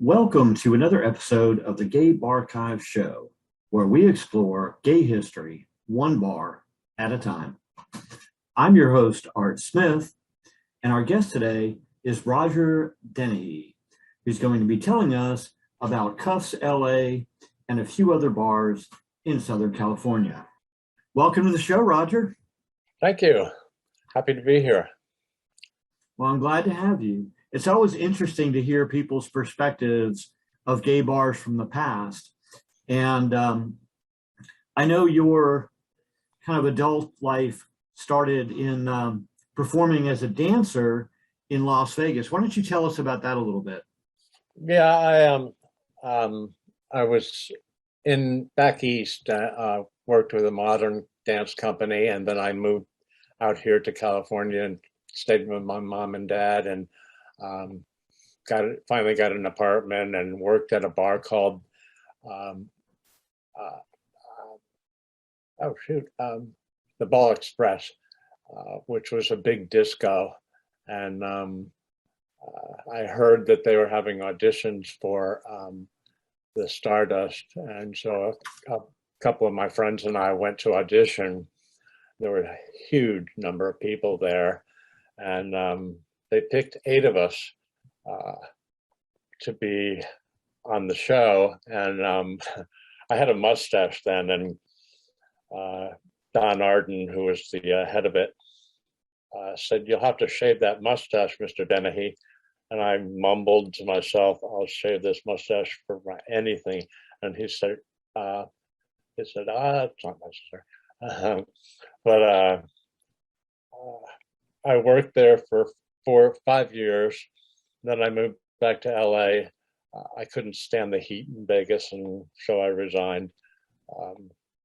Welcome to another episode of the Gay Barchive Show, where we explore gay history one bar at a time. I'm your host, Art Smith, and our guest today is Roger Dennehy, who's going to be telling us about Cuffs LA and a few other bars in Southern California. Welcome to the show, Roger. Thank you. Happy to be here. Well, I'm glad to have you. It's always interesting to hear people's perspectives of gay bars from the past. And I know your kind of adult life started in performing as a dancer in Las Vegas. Why don't you tell us about that a little bit? Yeah, I was back east, worked with a modern dance company, and then I moved out here to California and stayed with my mom and dad, and finally got an apartment and worked at a bar called the Ball Express, which was a big disco. And I heard that they were having auditions for the Stardust, and so a couple of my friends and I went to audition. There were a huge number of people there, and they picked 8 of us to be on the show. And I had a mustache then, and Don Arden, who was the head of it, said, "You'll have to shave that mustache, Mr. Dennehy." And I mumbled to myself, "I'll shave this mustache for anything." And he said, it's not necessary. But I worked there for 4 or 5 years. Then I moved back to LA. I couldn't stand the heat in Vegas, and so I resigned,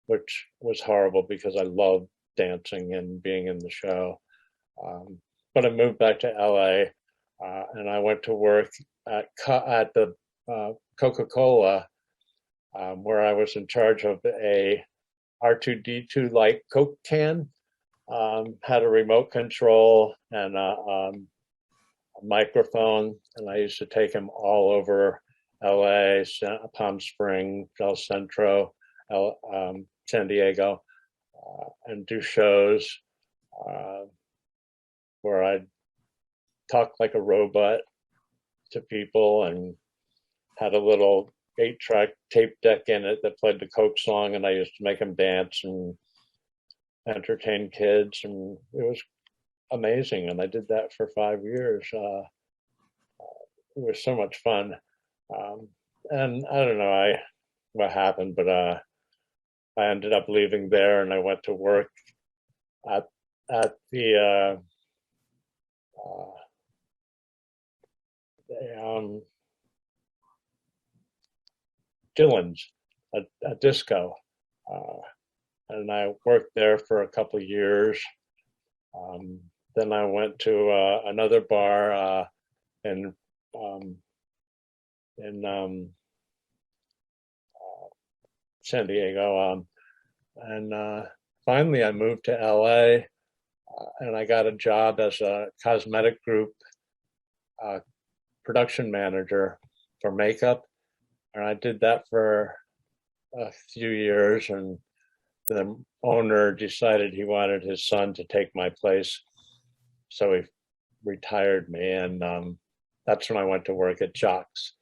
which was horrible because I loved dancing and being in the show. But I moved back to LA, and I went to work at the Coca-Cola, where I was in charge of a R2D2 light Coke can. Had a remote control and a microphone, and I used to take him all over LA, Palm Springs, El Centro, San Diego, and do shows where I'd talk like a robot to people, and had a little 8-track tape deck in it that played the Coke song, and I used to make them dance and entertain kids, and it was amazing. And I did that for 5 years. It was so much fun. And I don't know what happened, but I ended up leaving there, and I went to work at the Dylan's, a disco. And I worked there for a couple of years. Then I went to another bar in San Diego, and finally I moved to LA, and I got a job as a cosmetic group production manager for makeup, and I did that for a few years, and the owner decided he wanted his son to take my place, so he retired me, and that's when I went to work at Jox,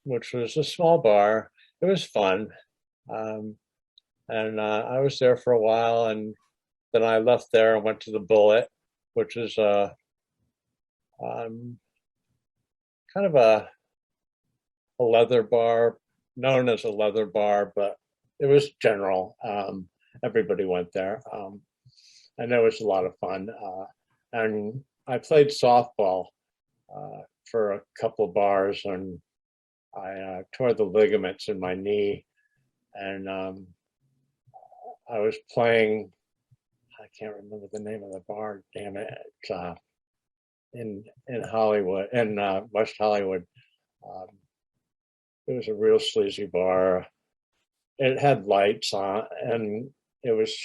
which was a small bar. It was fun, and I was there for a while, and then I left there and went to the Bullet, which is kind of a leather bar, known as a leather bar, but it was general. Everybody went there, and it was a lot of fun. And I played softball for a couple of bars, and I tore the ligaments in my knee, and I was playing. I can't remember the name of the bar. Damn it! It's in Hollywood, in West Hollywood. It was a real sleazy bar. It had lights on, and it was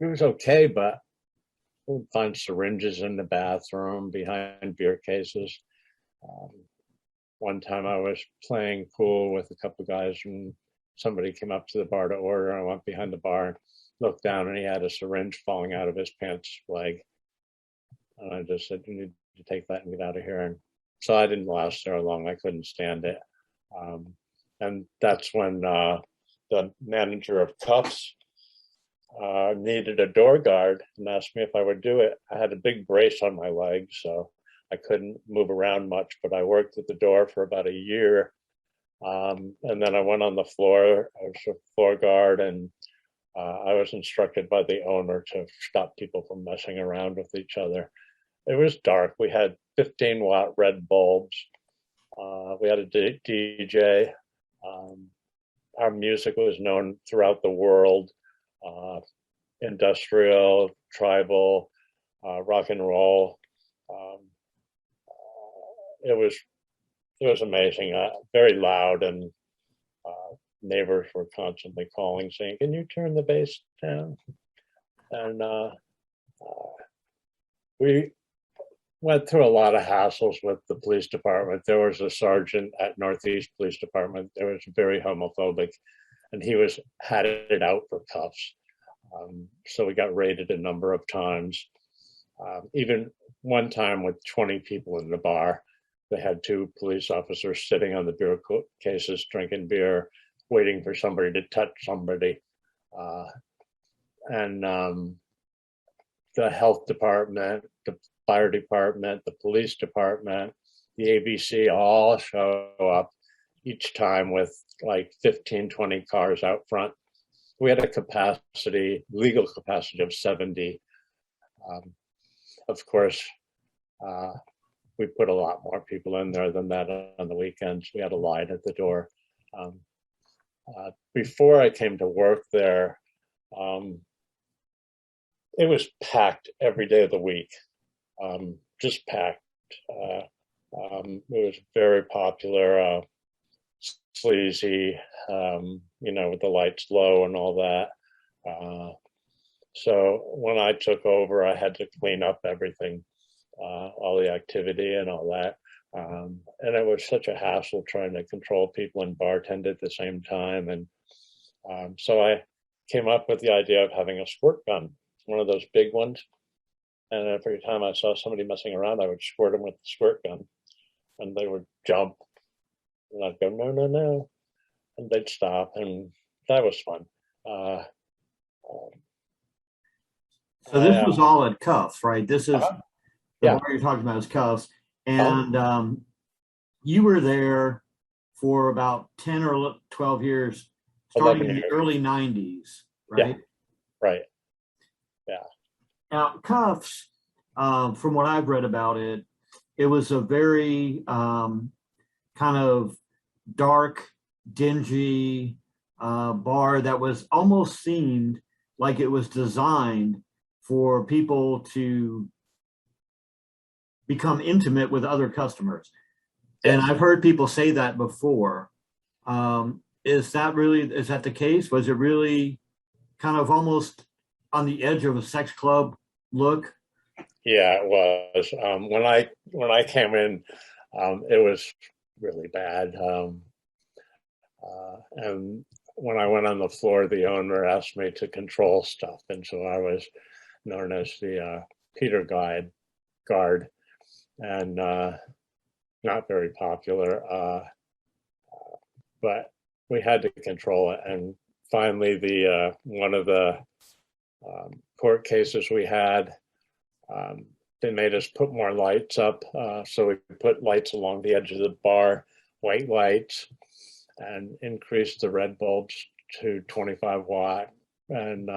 okay, but I would find syringes in the bathroom behind beer cases. one time I was playing pool with a couple of guys, and somebody came up to the bar to order. I went behind the bar and looked down, and he had a syringe falling out of his pants leg. And I just said, "You need to take that and get out of here." And so I didn't last there long. I couldn't stand it. And that's when the manager of Cuffs needed a door guard and asked me if I would do it. I had a big brace on my leg, so I couldn't move around much, but I worked at the door for about a year. And then I went on the floor. I was a floor guard, and I was instructed by the owner to stop people from messing around with each other. It was dark. We had 15-watt red bulbs. We had a DJ. Our music was known throughout the world. Industrial, tribal, rock and roll. It was amazing. Very loud, and neighbors were constantly calling, saying, "Can you turn the bass down?" And we went through a lot of hassles with the police department. There was a sergeant at Northeast Police Department. There was very homophobic, and he had it out for Cuffs. So we got raided a number of times. Even one time with 20 people in the bar, they had 2 police officers sitting on the beer cases, drinking beer, waiting for somebody to touch somebody. And the health department, the fire department, the police department, the ABC all show up each time with like 15, 20 cars out front. We had a legal capacity of 70. Of course, we put a lot more people in there than that on the weekends. We had a line at the door. Before I came to work there, it was packed every day of the week, just packed. It was very popular, sleazy, with the lights low and all that. So when I took over, I had to clean up everything, all the activity and all that. And it was such a hassle trying to control people and bartend at the same time. And so I came up with the idea of having a squirt gun, one of those big ones. And every time I saw somebody messing around, I would squirt them with the squirt gun, and they would jump. And I'd go, "No, no, no." And they'd stop, and that was fun. So this was all at Cuffs, right? This is the yeah. bar you're talking about is Cuffs. And you were there for about 10 or 12 years, starting in the early 90s, right? Yeah, right. Yeah. Now, Cuffs, from what I've read about it, it was a very kind of dark, dingy bar that was almost seemed like it was designed for people to become intimate with other customers. Yes. And I've heard people say that before. Is that the case? Was it really kind of almost on the edge of a sex club look? Yeah, it was. When I came in, it was really bad. And when I went on the floor, the owner asked me to control stuff, and so I was known as the Peter guard, and not very popular. But we had to control it, and finally, the one of the court cases we had, they made us put more lights up. So we put lights along the edge of the bar, white lights, and increased the red bulbs to 25 watt. And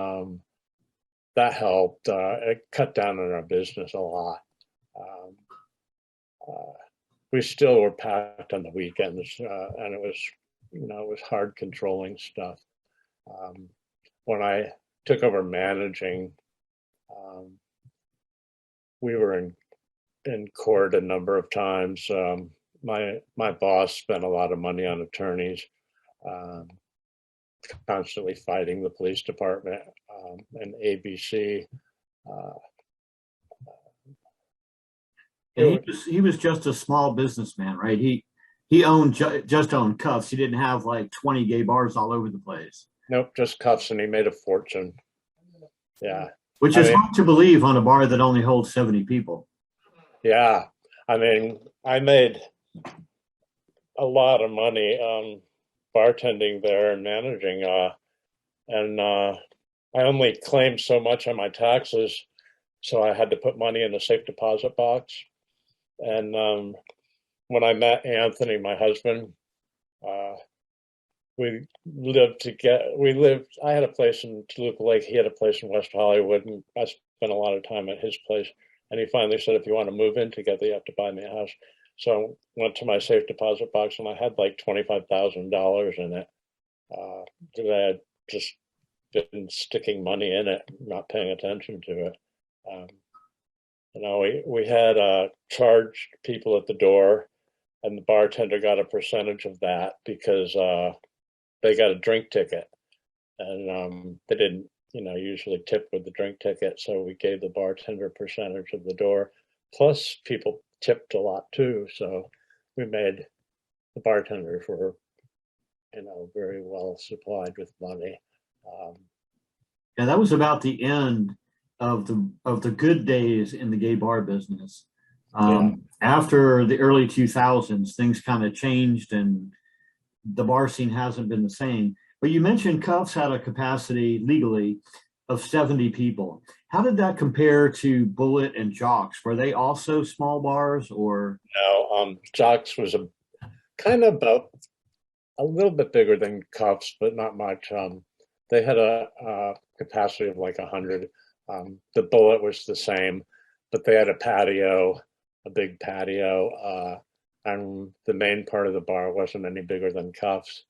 that helped. It cut down on our business a lot. We still were packed on the weekends, and it was hard controlling stuff. When I took over managing, we were in court a number of times. My boss spent a lot of money on attorneys, constantly fighting the police department and ABC. And he was just a small businessman, right? He He just owned Cuffs. He didn't have like 20 gay bars all over the place. Nope, just Cuffs, and he made a fortune. Yeah. Which is hard to believe on a bar that only holds 70 people. Yeah. I mean, I made a lot of money bartending there and managing, and I only claimed so much on my taxes, so I had to put money in a safe deposit box. And when I met Anthony, my husband, we lived together. I had a place in Silverlake. He had a place in West Hollywood, and I spent a lot of time at his place. And he finally said, if you want to move in together, you have to buy me a house. So I went to my safe deposit box, and I had like $25,000 in it. That I had just been sticking money in it, not paying attention to it. We had charged people at the door, and the bartender got a percentage of that because they got a drink ticket, and they didn't, usually tip with the drink ticket. So we gave the bartender a percentage of the door. Plus, people tipped a lot too. So we made the bartenders were, very well supplied with money. Yeah, that was about the end of the good days in the gay bar business. After the early 2000s, things kind of changed, and the bar scene hasn't been the same. But you mentioned Cuffs had a capacity legally of 70 people. How did that compare to Bullet and Jox? Were they also small bars, or? No, Jox was about a little bit bigger than Cuffs, but not much. They had a capacity of like 100. The Bullet was the same, but they had a big patio, and the main part of the bar wasn't any bigger than Cuffs.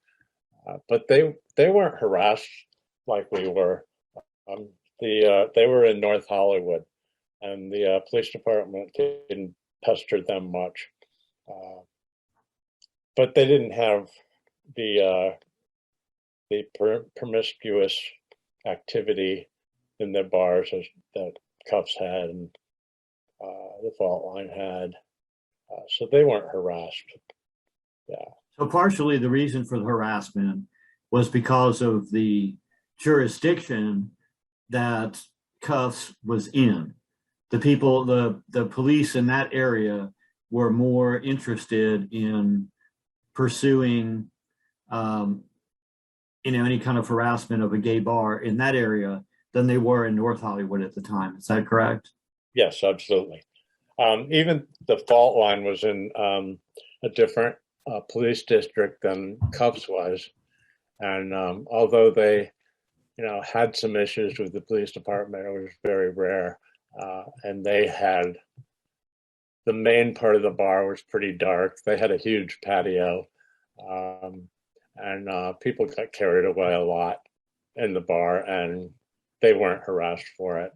But they weren't harassed like we were. They were in North Hollywood, and the police department didn't pester them much. But they didn't have the promiscuous activity in their bars as that Cuffs had and the Faultline had. So they weren't harassed. Yeah. So partially the reason for the harassment was because of the jurisdiction that Cuffs was in. The people, the police in that area were more interested in pursuing, any kind of harassment of a gay bar in that area than they were in North Hollywood at the time. Is that correct? Yes, absolutely. Even the Faultline was in a different police district than Cuffs was, and although they, had some issues with the police department, it was very rare. And they had the main part of the bar was pretty dark. They had a huge patio, and people got carried away a lot in the bar, and they weren't harassed for it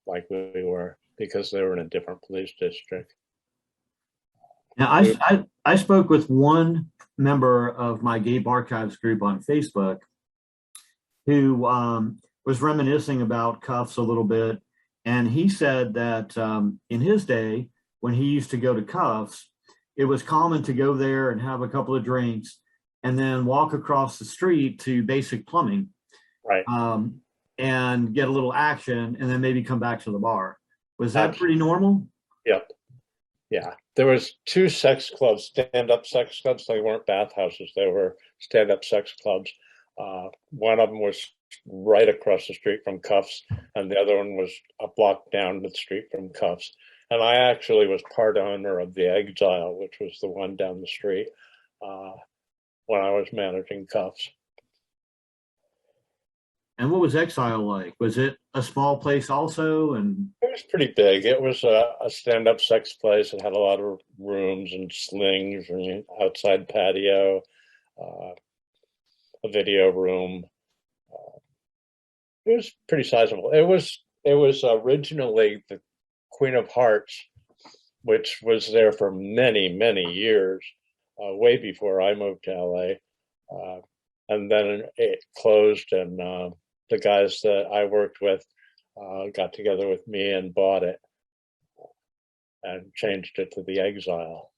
like we were because they were in a different police district. Now, I spoke with one member of my Gay Barchives group on Facebook who was reminiscing about Cuffs a little bit. And he said that in his day, when he used to go to Cuffs, it was common to go there and have a couple of drinks and then walk across the street to Basic Plumbing. Right. And get a little action and then maybe come back to the bar. Was that pretty normal? Yep. Yeah. There was 2 sex clubs, stand-up sex clubs. They weren't bathhouses. They were stand-up sex clubs. One of them was right across the street from Cuffs, and the other one was a block down the street from Cuffs. And I actually was part owner of the Exxile, which was the one down the street, when I was managing Cuffs. And what was Exxile like? Was it a small place also? And it was pretty big. It was a stand-up sex place. It had a lot of rooms and slings and outside patio, a video room. It was pretty sizable. It was originally the Queen of Hearts, which was there for many, many years, way before I moved to LA. And then it closed, and the guys that I worked with got together with me and bought it and changed it to the Exxile.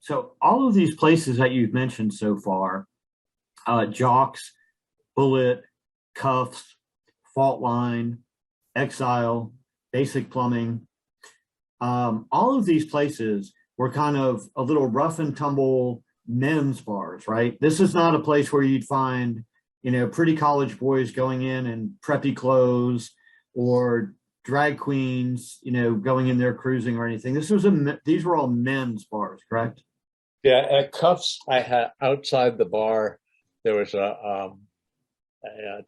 So all of these places that you've mentioned so far, Jox, Bullet, Cuffs, Faultline, Exxile, Basic Plumbing, all of these places were kind of a little rough and tumble men's bars, right? This is not a place where you'd find, pretty college boys going in preppy clothes or drag queens, going in there cruising or anything. These were all men's bars, correct? Yeah, at Cuffs, I had outside the bar, there was a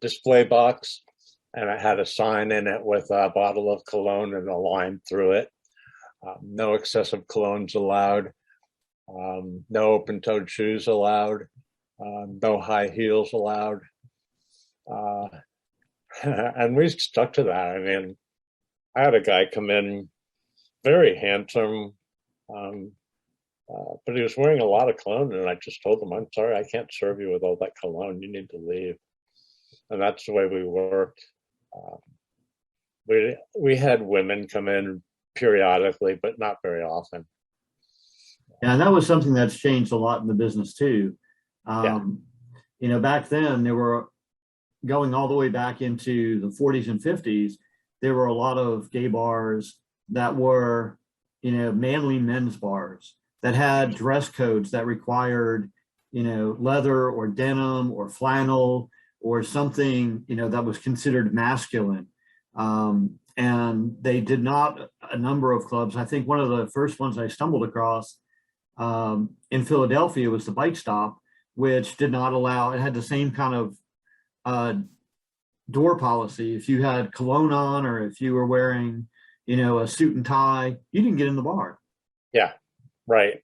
display box, and I had a sign in it with a bottle of cologne and a line through it. No excessive colognes allowed. No open-toed shoes allowed. No high heels allowed. And we stuck to that. I mean, I had a guy come in, very handsome, but he was wearing a lot of cologne, and I just told him, "I'm sorry, I can't serve you with all that cologne. You need to leave." And that's the way we worked. Um, we had women come in periodically, but not very often. Yeah, and that was something that's changed a lot in the business too. Yeah, Back then there were going all the way back into the 40s and 50s, there were a lot of gay bars that were, manly men's bars that had dress codes that required, leather or denim or flannel or something, that was considered masculine. And they did not, a number of clubs, I think one of the first ones I stumbled across in Philadelphia was the Bike Stop, which did not allow, it had the same kind of door policy. If you had cologne on or if you were wearing, a suit and tie, you didn't get in the bar. yeah, right.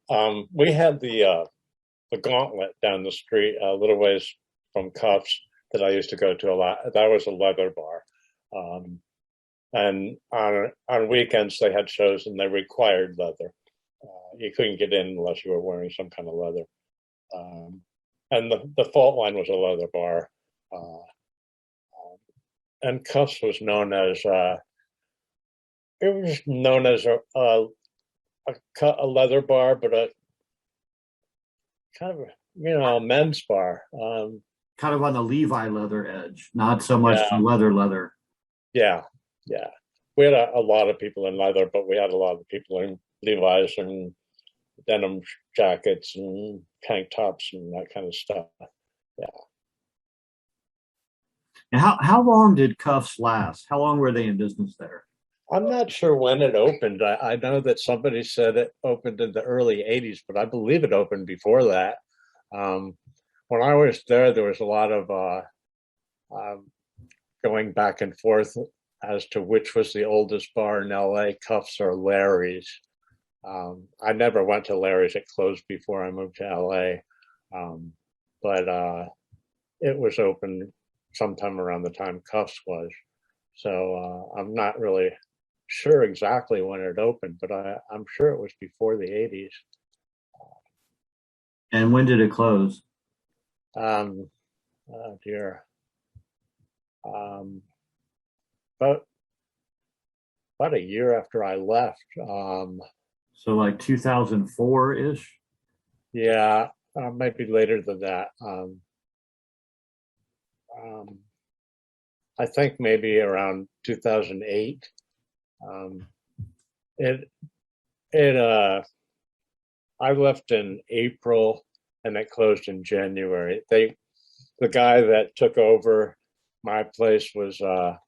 We had the Gauntlet down the street, a little ways from Cuffs, that I used to go to a lot. That was a leather bar. And on weekends they had shows and they required leather. You couldn't get in unless you were wearing some kind of leather. And the Faultline was a leather bar. And Cuffs was known as a leather bar, but a kind of a men's bar. Kind of on the Levi leather edge, not so much Yeah, the leather. yeah, yeah. We had a lot of people in leather, but we had a lot of people in Levi's and denim jackets and tank tops and that kind of stuff. Yeah. And how long did Cuffs last? How long were they in business there? I'm not sure when it opened. I know that somebody said it opened in the early 80s, but I believe it opened before that. Um, when I was there was a lot of going back and forth as to which was the oldest bar in LA, Cuffs or Larry's. I never went to Larry's. It closed before I moved to LA. But it was open sometime around the time Cuffs was. So I'm not really sure exactly when it opened, but I'm sure it was before the 80s. And when did it close? Oh dear. Um, about about a year after I left. So like 2004-ish? Yeah, maybe later than that. I think maybe around 2008. Um, it I left in April and it closed in January. The guy that took over my place was an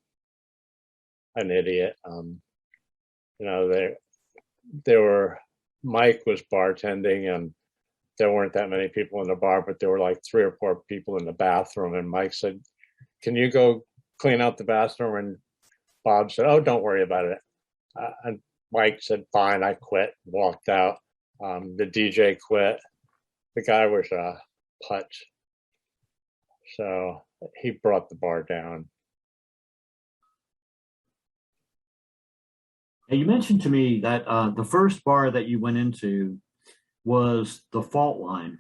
idiot. They were Mike was bartending and there weren't that many people in the bar, but there were like 3 or 4 people in the bathroom. And Mike said, "Can you go clean out the bathroom?" And Bob said, "Oh, don't worry about it." And Mike said, "Fine." I quit, walked out. The DJ quit. The guy was a putz, so he brought the bar down. And you mentioned to me that the first bar that you went into was the Faultline.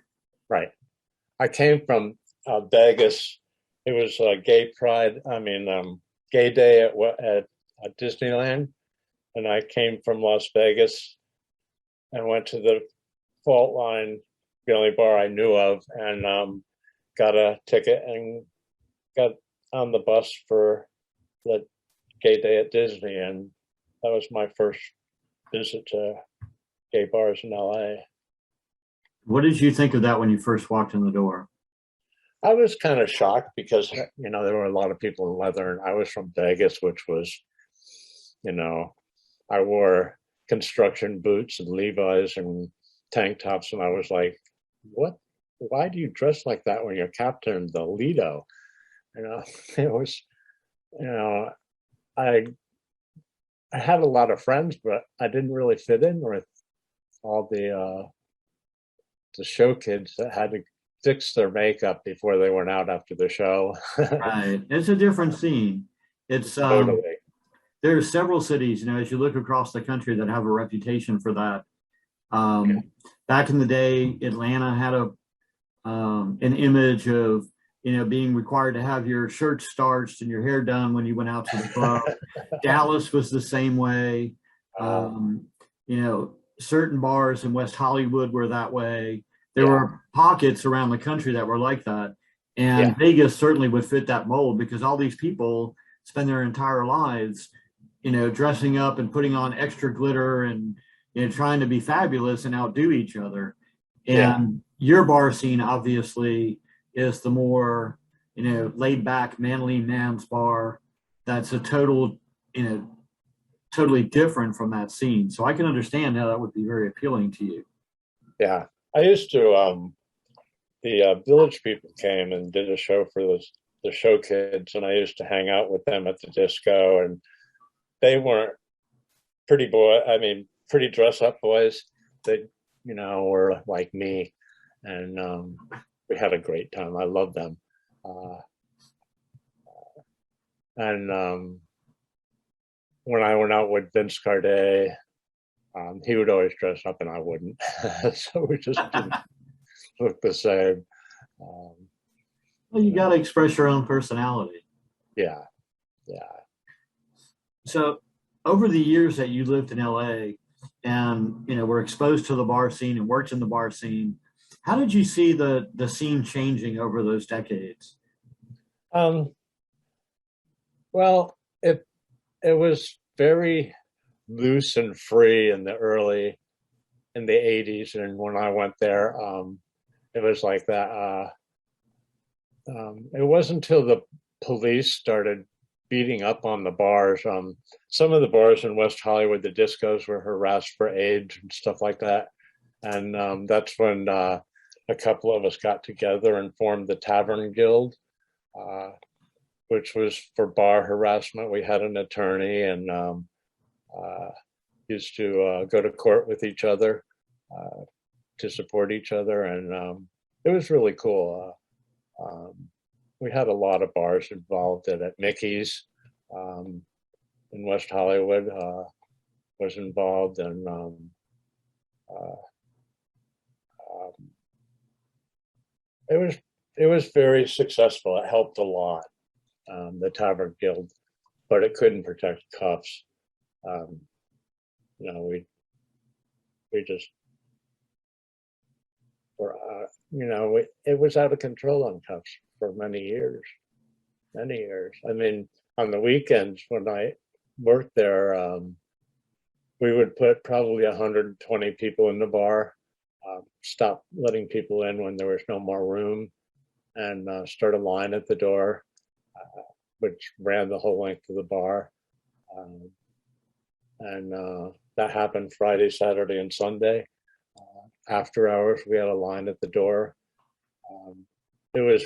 Right. I came from Vegas. It was Gay Pride. I mean, Gay Day at Disneyland, and I came from Las Vegas and went to the Faultline, the only bar I knew of, and got a ticket and got on the bus for the gay day at Disney, and that was my first visit to gay bars in LA. What did you think of that when you first walked in the door? I was kind of shocked because, there were a lot of people in leather, and I was from Vegas, which was, I wore construction boots and Levi's and tank tops, and I was like, what? Why do you dress like that when you're captain the Lido? It was, I had a lot of friends, but I didn't really fit in with all the show kids that had to fix their makeup before they went out after the show. Right. It's a different scene. It's Totally. there are several cities, as you look across the country that have a reputation for that. Back in the day, Atlanta had an image of being required to have your shirt starched and your hair done when you went out to the club. Dallas was the same way. Certain bars in West Hollywood were that way. There were pockets around the country that were like that. And Vegas certainly would fit that mold because all these people spend their entire lives, dressing up and putting on extra glitter and, trying to be fabulous and outdo each other. And your bar scene obviously is the more, laid back, manly man's bar. That's a totally different from that scene. So I can understand how that would be very appealing to you. Yeah. I used to, the Village people came and did a show for the show kids, and I used to hang out with them at the disco, and they weren't pretty dress up boys. They, were like me, and we had a great time. I loved them. And when I went out with Vince Cardet, he would always dress up and I wouldn't. So we just didn't look the same. Well, you got to express your own personality. Yeah. So over the years that you lived in LA and, were exposed to the bar scene and worked in the bar scene, how did you see the scene changing over those decades? Well, it was very loose and free in the 80s, and when I went there, it was like that. It wasn't until the police started beating up on the bars. Some of the bars in West Hollywood, the discos, were harassed for age and stuff like that, and that's when a couple of us got together and formed the Tavern Guild, which was for bar harassment. We had an attorney and used to go to court with each other to support each other, and it was really cool. We had a lot of bars involved in it. Mickey's in West Hollywood was involved, and it was very successful. It helped a lot, the Tavern Guild, but it couldn't protect Cuffs. We just were, it was out of control on Cuffs for many years. I mean, on the weekends when I worked there, we would put probably 120 people in the bar, stop letting people in when there was no more room, and start a line at the door, which ran the whole length of the bar. And that happened Friday, Saturday, and Sunday. After hours, we had a line at the door. It was,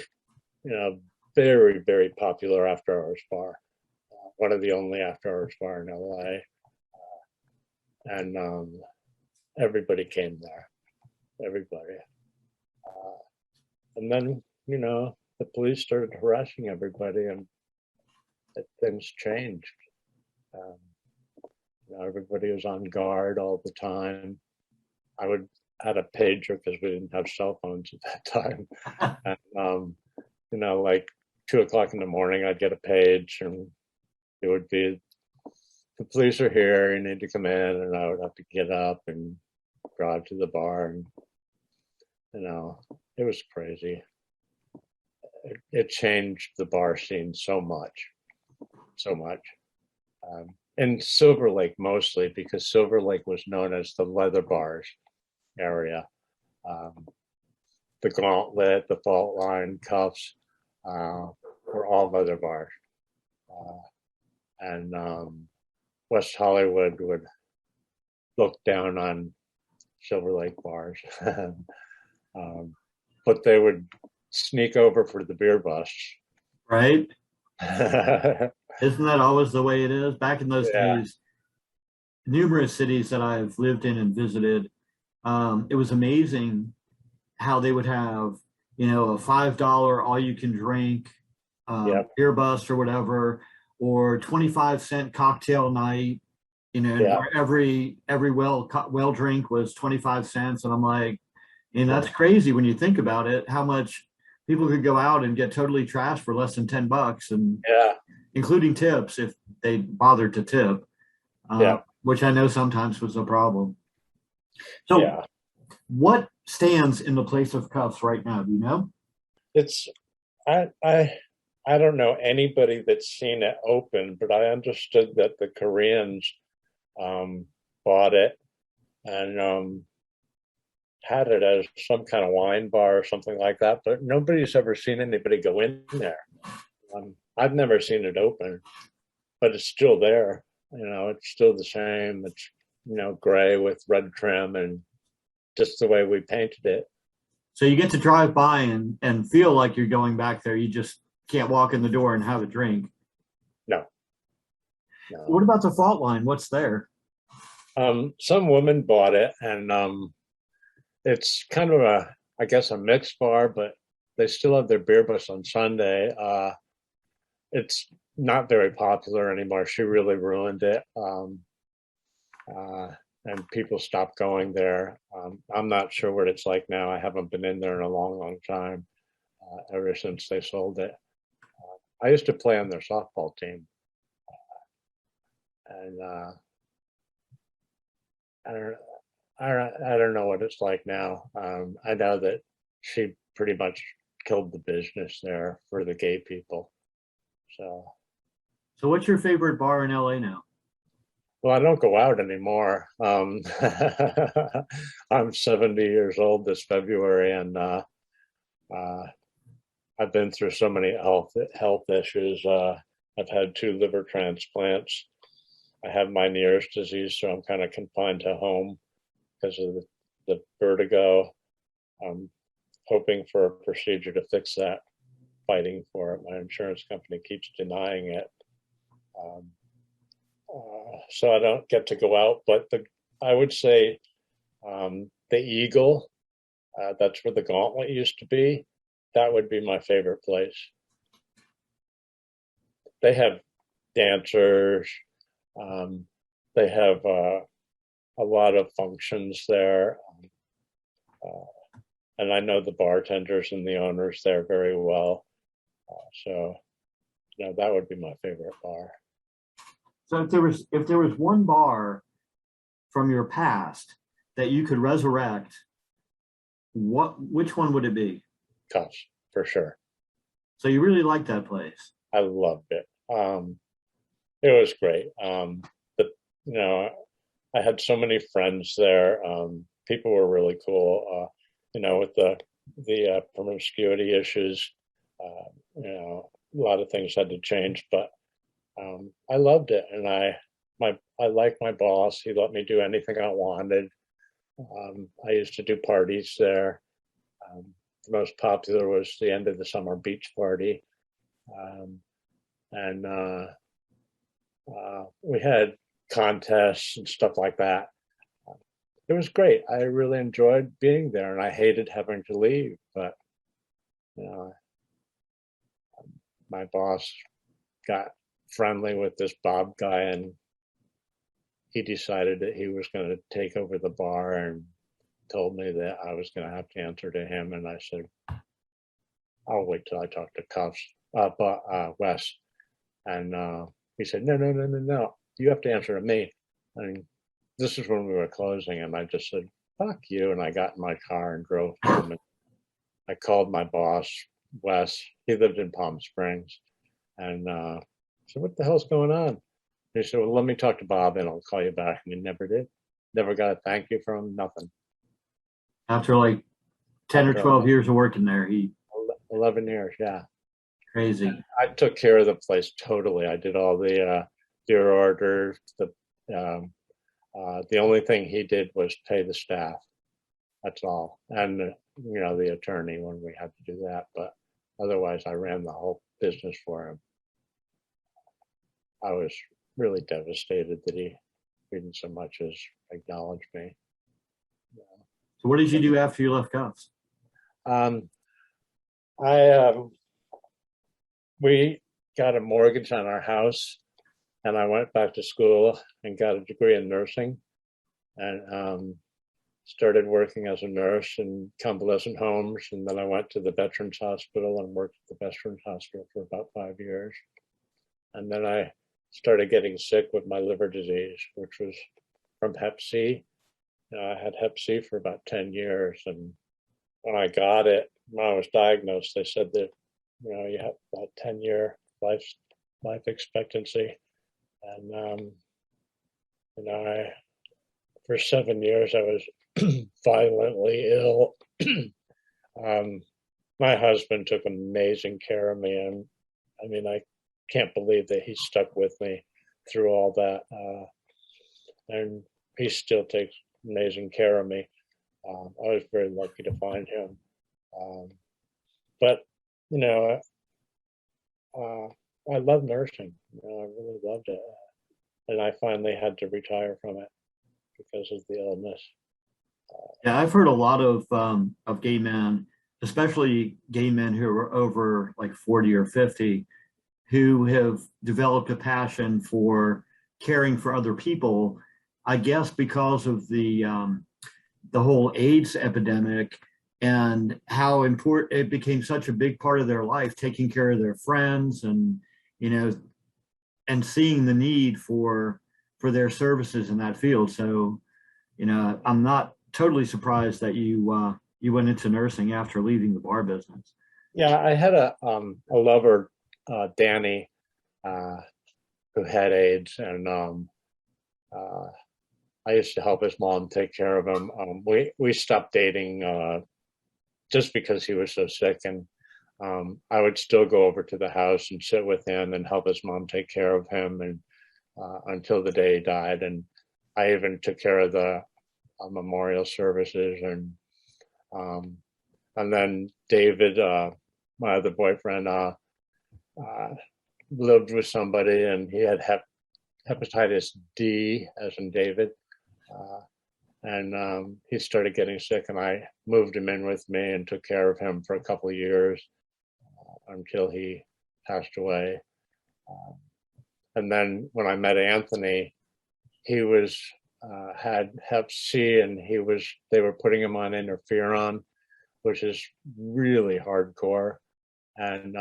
very, very popular after hours bar. One of the only after hours bar in LA. And everybody came there. Everybody. And then, the police started harassing everybody, and things changed. Everybody was on guard all the time. I had a pager because we didn't have cell phones at that time. And, like 2:00 in the morning, I'd get a page, and it would be, the police are here, you need to come in, and I would have to get up and drive to the bar and it was crazy. It changed the bar scene so much, so much. In Silverlake mostly, because Silverlake was known as the leather bars area. The Gauntlet, the Faultline, Cuffs were all leather bars. And West Hollywood would look down on Silverlake bars. But they would sneak over for the beer bus. Right? Yeah. Isn't that always the way it is? Back in those days, numerous cities that I've lived in and visited, it was amazing how they would have, a $5 all you can drink beer bus or whatever, or 25-cent cocktail night, where every well drink was 25 cents. And I'm like, and that's crazy when you think about it, how much people could go out and get totally trashed for less than $10, and including tips if they bothered to tip, which I know sometimes was a problem. So what stands in the place of Cuffs right now? Do you know? It's I don't know anybody that's seen it open, but I understood that the Koreans bought it and had it as some kind of wine bar or something like that, but nobody's ever seen anybody go in there. I've never seen it open, but it's still there. It's still the same. It's, gray with red trim and just the way we painted it. So you get to drive by and feel like you're going back there. You just can't walk in the door and have a drink. No. What about the Faultline? What's there? Some woman bought it, and it's kind of a mixed bar, but they still have their beer bus on Sunday. It's not very popular anymore. She really ruined it. And people stopped going there. I'm not sure what it's like now. I haven't been in there in a long, long time, ever since they sold it. I used to play on their softball team. And I don't know what it's like now. I know that she pretty much killed the business there for the gay people. So what's your favorite bar in LA now? Well, I don't go out anymore. I'm 70 years old this February, and I've been through so many health issues. I've had 2 liver transplants. I have Meniere's disease, so I'm kind of confined to home because of the vertigo. I'm hoping for a procedure to fix that, fighting for it. My insurance company keeps denying it. So I don't get to go out, but I would say the Eagle, that's where the Gauntlet used to be. That would be my favorite place. They have dancers. They have a lot of functions there. And I know the bartenders and the owners there very well. So, that would be my favorite bar. So if there was one bar from your past that you could resurrect, which one would it be? Cuffs, for sure. So you really liked that place? I loved it. It was great. But I had so many friends there. People were really cool. With the promiscuity issues, a lot of things had to change, but I loved it, and I liked my boss. He let me do anything I wanted. I used to do parties there. The most popular was the end of the summer beach party, and we had contests and stuff like that. It was great. I really enjoyed being there, and I hated having to leave, but my boss got friendly with this Bob guy, and he decided that he was going to take over the bar and told me that I was going to have to answer to him. And I said, I'll wait till I talk to Cuffs, Wes. And he said, no, you have to answer to me. And this is when we were closing, and I just said, fuck you. And I got in my car and drove home. And I called my boss, Wes. He lived in Palm Springs. And I said, what the hell's going on? He said, well, let me talk to Bob and I'll call you back. And he never did. Never got a thank you from him, nothing. After like 10 or 12 years of working there, 11 years, yeah. Crazy. And I took care of the place totally. I did all the orders. The only thing he did was pay the staff. That's all. And, the attorney when we had to do that. But otherwise, I ran the whole business for him. I was really devastated that he didn't so much as acknowledge me. So what did you do after you left Cuffs? We got a mortgage on our house, and I went back to school and got a degree in nursing, and started working as a nurse in convalescent homes. And then I went to the Veterans Hospital and worked at the Veterans Hospital for about 5 years. And then I started getting sick with my liver disease, which was from Hep C. I had Hep C for about 10 years. And when I got it, when I was diagnosed, they said that, you have about 10-year life expectancy. And, for 7 years, I was violently ill. My husband took amazing care of me. And I mean, I can't believe that he stuck with me through all that. And he still takes amazing care of me. I was very lucky to find him. But, I love nursing. I really loved it. And I finally had to retire from it because of the illness. Yeah, I've heard a lot of gay men, especially gay men who are over like 40 or 50, who have developed a passion for caring for other people. I guess because of the whole AIDS epidemic and how important it became such a big part of their life, taking care of their friends and and seeing the need for their services in that field. So, I'm not totally surprised that you went into nursing after leaving the bar business. Yeah, I had a lover, Danny, who had AIDS, and I used to help his mom take care of him. We stopped dating just because he was so sick, and I would still go over to the house and sit with him and help his mom take care of him, and until the day he died. And I even took care of the memorial services, and then David, my other boyfriend, lived with somebody, and he had hepatitis D, as in David, and he started getting sick, and I moved him in with me and took care of him for a couple of years until he passed away. And then when I met Anthony, he was had Hep C, and they were putting him on interferon, which is really hardcore. And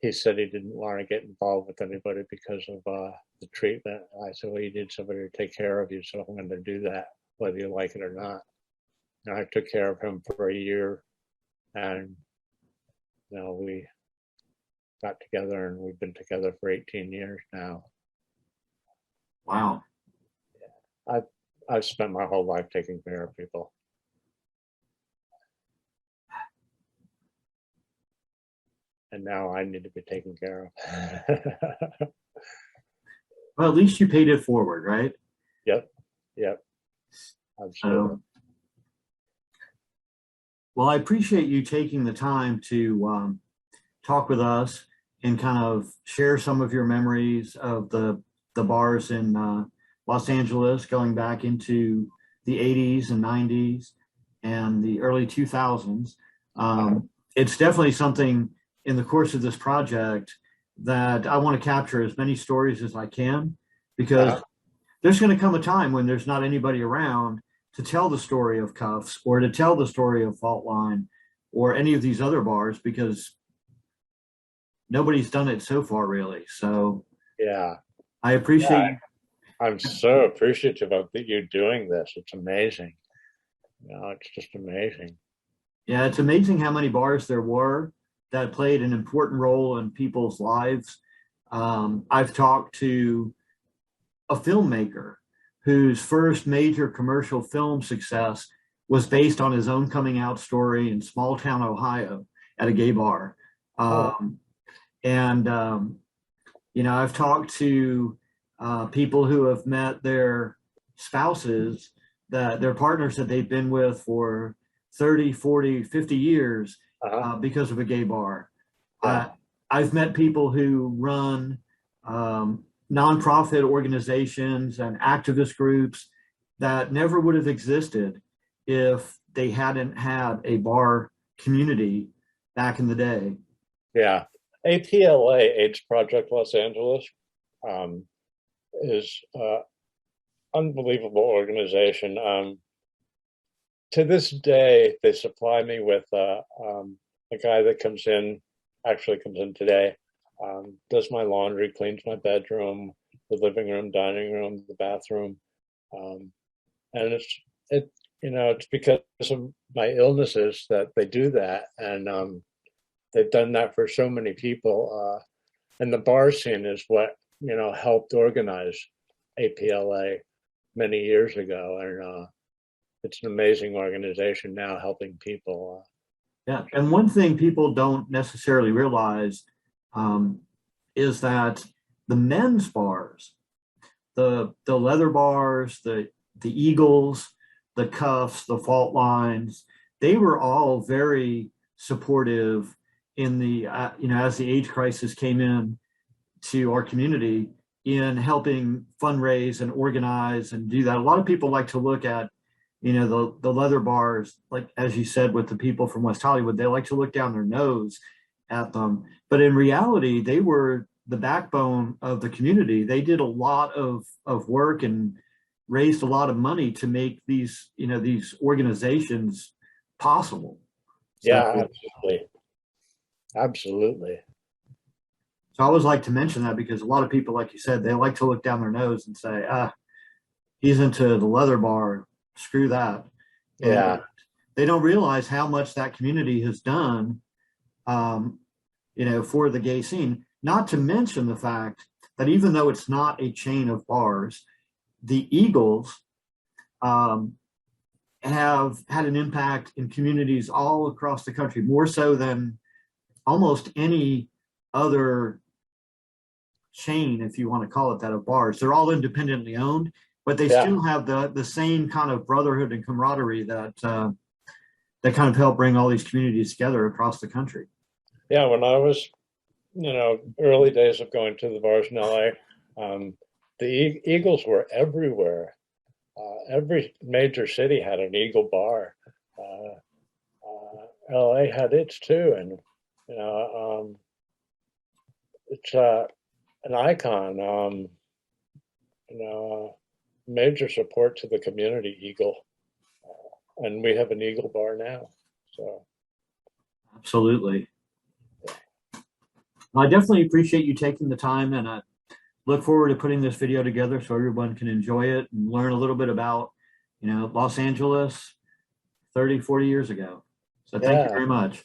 he said he didn't want to get involved with anybody because of the treatment. I said, well, you need somebody to take care of you, so I'm going to do that, whether you like it or not. And I took care of him for a year, and we got together, and we've been together for 18 years now. Wow. Yeah. I've spent my whole life taking care of people. And now I need to be taken care of. Well, at least you paid it forward, right? Yep. Absolutely. Well, I appreciate you taking the time to talk with us and kind of share some of your memories of the bars in Los Angeles, going back into the 80s and 90s and the early 2000s. It's definitely something in the course of this project that I want to capture as many stories as I can, because there's going to come a time when there's not anybody around to tell the story of Cuffs or to tell the story of Faultline or any of these other bars, because nobody's done it so far, really. So yeah, I appreciate I'm so appreciative of that you doing this. It's amazing. It's just amazing. Yeah, it's amazing how many bars there were that played an important role in people's lives. I've talked to a filmmaker whose first major commercial film success was based on his own coming out story in small town Ohio at a gay bar. And I've talked to people who have met their spouses, their partners that they've been with for 30, 40, 50 years because of a gay bar. Yeah. I've met people who run nonprofit organizations and activist groups that never would have existed if they hadn't had a bar community back in the day. Yeah. APLA, AIDS Project Los Angeles, is an unbelievable organization. To this day, they supply me with a guy that comes in today, does my laundry, cleans my bedroom, the living room, dining room, the bathroom. And it's because of my illnesses that they do that. And they've done that for so many people. And the bar scene is what, helped organize APLA many years ago. And it's an amazing organization now helping people. Yeah, and one thing people don't necessarily realize is that the men's bars, the leather bars, the Eagles, the Cuffs, the Faultlines, they were all very supportive in the as the AIDS crisis came in to our community in helping fundraise and organize and do that. A lot of people like to look at the leather bars, like as you said, with the people from West Hollywood, they like to look down their nose at them. But in reality, they were the backbone of the community. They did a lot of work and raised a lot of money to make these organizations possible. Yeah, absolutely. So I always like to mention that because a lot of people, like you said, they like to look down their nose and say, he's into the leather bar, screw that. Yeah. And they don't realize how much that community has done, for the gay scene. Not to mention the fact that even though it's not a chain of bars, the Eagles have had an impact in communities all across the country, more so than almost any other chain, if you want to call it that, of bars. They're all independently owned, but they still have the same kind of brotherhood and camaraderie that kind of help bring all these communities together across the country. Yeah, when I was, early days of going to the bars in LA, the Eagles were everywhere. Every major city had an Eagle bar. LA had its too, and it's an icon. Major support to the community, Eagle, and we have an Eagle bar now. So, absolutely. I definitely appreciate you taking the time, and I look forward to putting this video together so everyone can enjoy it and learn a little bit about, Los Angeles 30, 40 years ago. So thank you very much.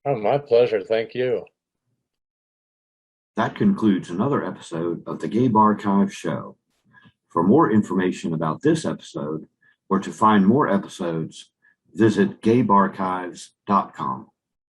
Oh, my pleasure. Thank you. That concludes another episode of the Gay Barchive Show. For more information about this episode or to find more episodes, visit gaybarchives.com.